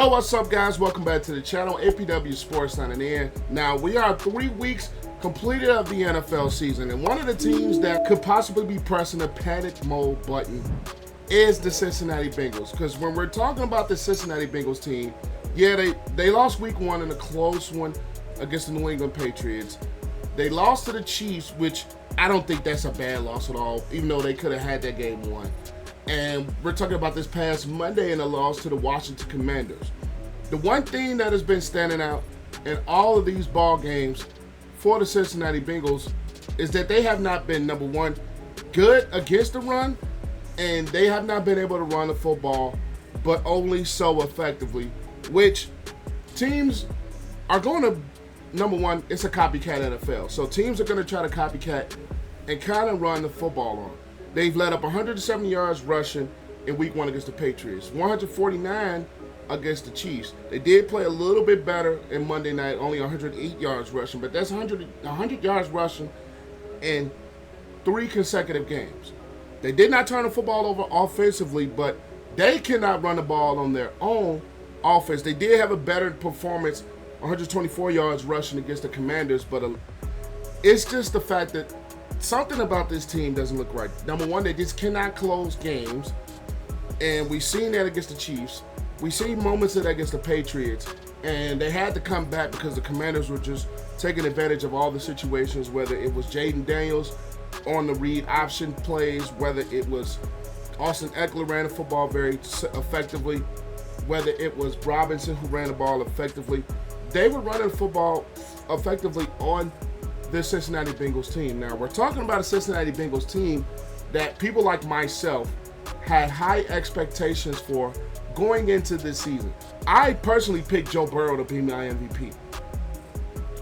Yo, what's up, guys? Welcome back to the channel. APW Sports signing in. Now, we are 3 weeks completed of the NFL season, and one of the teams that could possibly be pressing the panic mode button is the Cincinnati Bengals. Because when we're talking about the Cincinnati Bengals team, yeah, they lost week 1 in a close one against the New England Patriots. They lost to the Chiefs, which I don't think that's a bad loss at all, even though they could have had that game won. And we're talking about this past Monday in a loss to the Washington Commanders. The one thing that has been standing out in all of these ball games for the Cincinnati Bengals is that they have not been, number one, good against the run, and they have not been able to run the football, but only so effectively, which teams are going to, number one, it's a copycat NFL. So teams are going to try to copycat and kind of run the football on. They've led up 170 yards rushing in week 1 against the Patriots, 149 against the Chiefs. They did play a little bit better in Monday night, only 108 yards rushing, but that's 100 yards rushing in 3 consecutive games. They did not turn the football over offensively, but they cannot run the ball on their own offense. They did have a better performance, 124 yards rushing against the Commanders, but it's just the fact that something about this team doesn't look right. Number one, they just cannot close games, and we've seen that against the Chiefs. We've seen moments of that against the Patriots, and they had to come back because the Commanders were just taking advantage of all the situations, whether it was Jaden Daniels on the read option plays, whether it was Austin Eckler ran the football very effectively, whether it was Robinson who ran the ball effectively. They were running football effectively on the Cincinnati Bengals team. Now, we're talking about a Cincinnati Bengals team that people like myself had high expectations for going into this season. I personally picked Joe Burrow to be my MVP.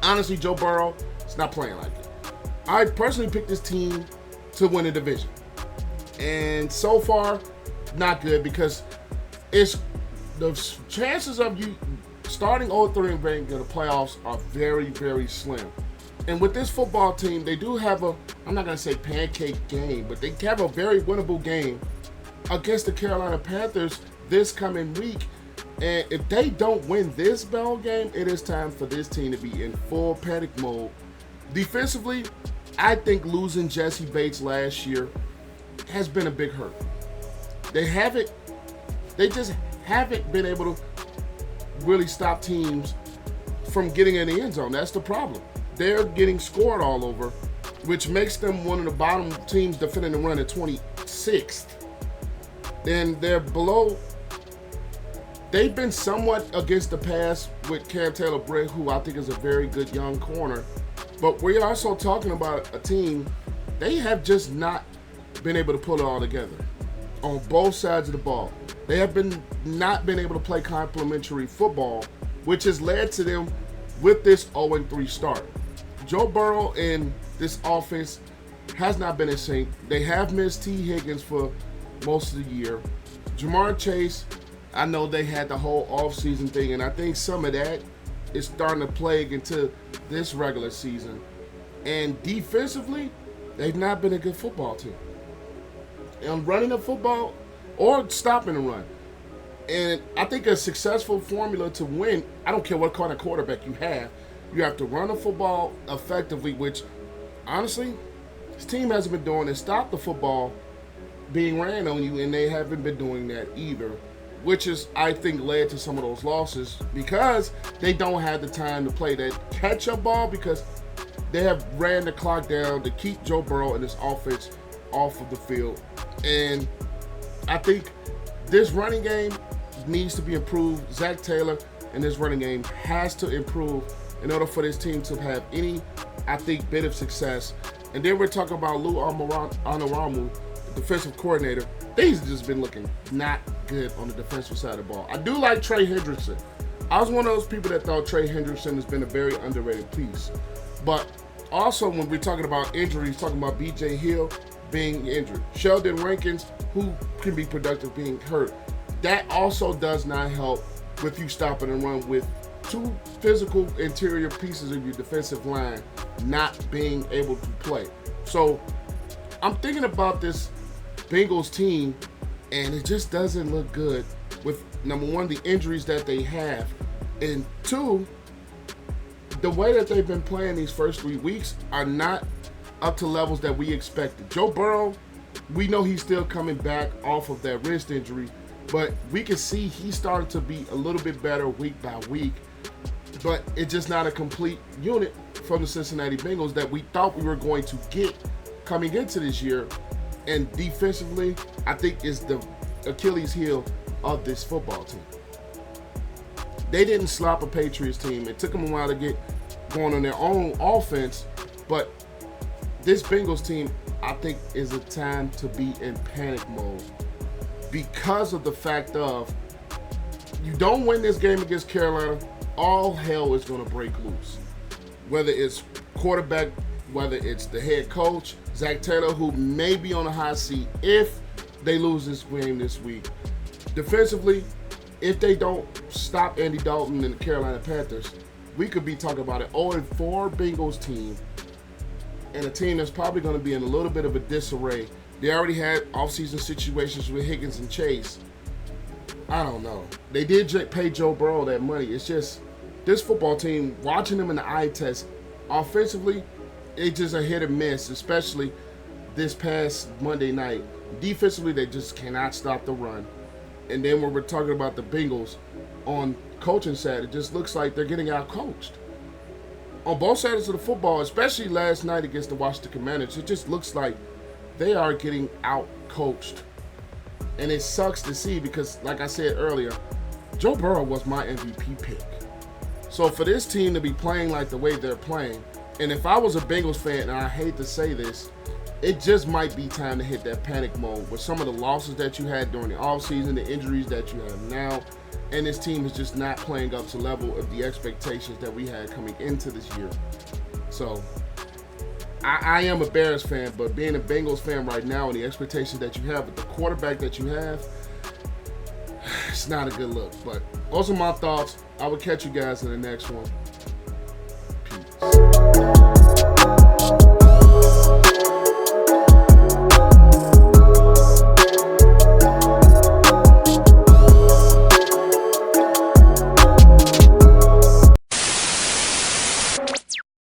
Honestly, Joe Burrow is not playing like it. I personally picked this team to win a division. And so far, not good, because it's the chances of you starting 0-3 and being in the playoffs are very, very slim. And with this football team, they do have I'm not going to say pancake game, but they have a very winnable game against the Carolina Panthers this coming week. And if they don't win this ball game, it is time for this team to be in full panic mode. Defensively, I think losing Jesse Bates last year has been a big hurt. They just haven't been able to really stop teams from getting in the end zone. That's the problem. They're getting scored all over, which makes them one of the bottom teams defending the run at 26th. And they're below. They've been somewhat against the pass with Taylor-Britt, who I think is a very good young corner. But we're also talking about a team, they have just not been able to pull it all together on both sides of the ball. They have not been able to play complementary football, which has led to them with this 0-3 start. Joe Burrow and this offense has not been in sync. They have missed T. Higgins for most of the year. Jamar Chase, I know they had the whole offseason thing, and I think some of that is starting to plague into this regular season. And defensively, they've not been a good football team. And running the football or stopping the run. And I think a successful formula to win, I don't care what kind of quarterback you have to run the football effectively, which, honestly, this team hasn't been doing is stop the football being ran on you, and they haven't been doing that either, which is, I think, led to some of those losses because they don't have the time to play that catch-up ball because they have ran the clock down to keep Joe Burrow and his offense off of the field. And I think this running game needs to be improved. Zach Taylor and this running game has to improve in order for this team to have any, I think, bit of success. And then we're talking about Lou Anarumo, the defensive coordinator. Things have just been looking not good on the defensive side of the ball. I do like Trey Hendrickson. I was one of those people that thought Trey Hendrickson has been a very underrated piece. But also when we're talking about injuries, talking about B.J. Hill being injured, Sheldon Rankins, who can be productive, being hurt. That also does not help with you stopping and run with 2 physical interior pieces of your defensive line not being able to play. So I'm thinking about this Bengals team, and it just doesn't look good with, number one, the injuries that they have, and two, the way that they've been playing these first 3 weeks are not up to levels that we expected. Joe Burrow, we know he's still coming back off of that wrist injury, but we can see he's starting to be a little bit better week by week. But it's just not a complete unit from the Cincinnati Bengals that we thought we were going to get coming into this year. And defensively, I think is the Achilles heel of this football team. They didn't slop a Patriots team. It took them a while to get going on their own offense, but this Bengals team, I think, is a time to be in panic mode because of the fact of you don't win this game against Carolina, all hell is going to break loose. Whether it's quarterback, whether it's the head coach, Zach Taylor, who may be on a hot seat if they lose this game this week. Defensively, if they don't stop Andy Dalton and the Carolina Panthers, we could be talking about an 0-4 Bengals team and a team that's probably going to be in a little bit of a disarray. They already had offseason situations with Higgins and Chase. I don't know. They did pay Joe Burrow that money. It's just this football team, watching them in the eye test, offensively, it's just a hit or miss, especially this past Monday night. Defensively, they just cannot stop the run. And then when we're talking about the Bengals on coaching side, it just looks like they're getting out-coached. On both sides of the football, especially last night against the Washington Commanders, it just looks like they are getting out-coached. And it sucks to see because, like I said earlier, Joe Burrow was my MVP pick. So for this team to be playing like the way they're playing, and if I was a Bengals fan, and I hate to say this, it just might be time to hit that panic mode with some of the losses that you had during the offseason, the injuries that you have now, and this team is just not playing up to level of the expectations that we had coming into this year. So I am a Bears fan, but being a Bengals fan right now and the expectations that you have with the quarterback that you have, it's not a good look. But those are my thoughts. I will catch you guys in the next one.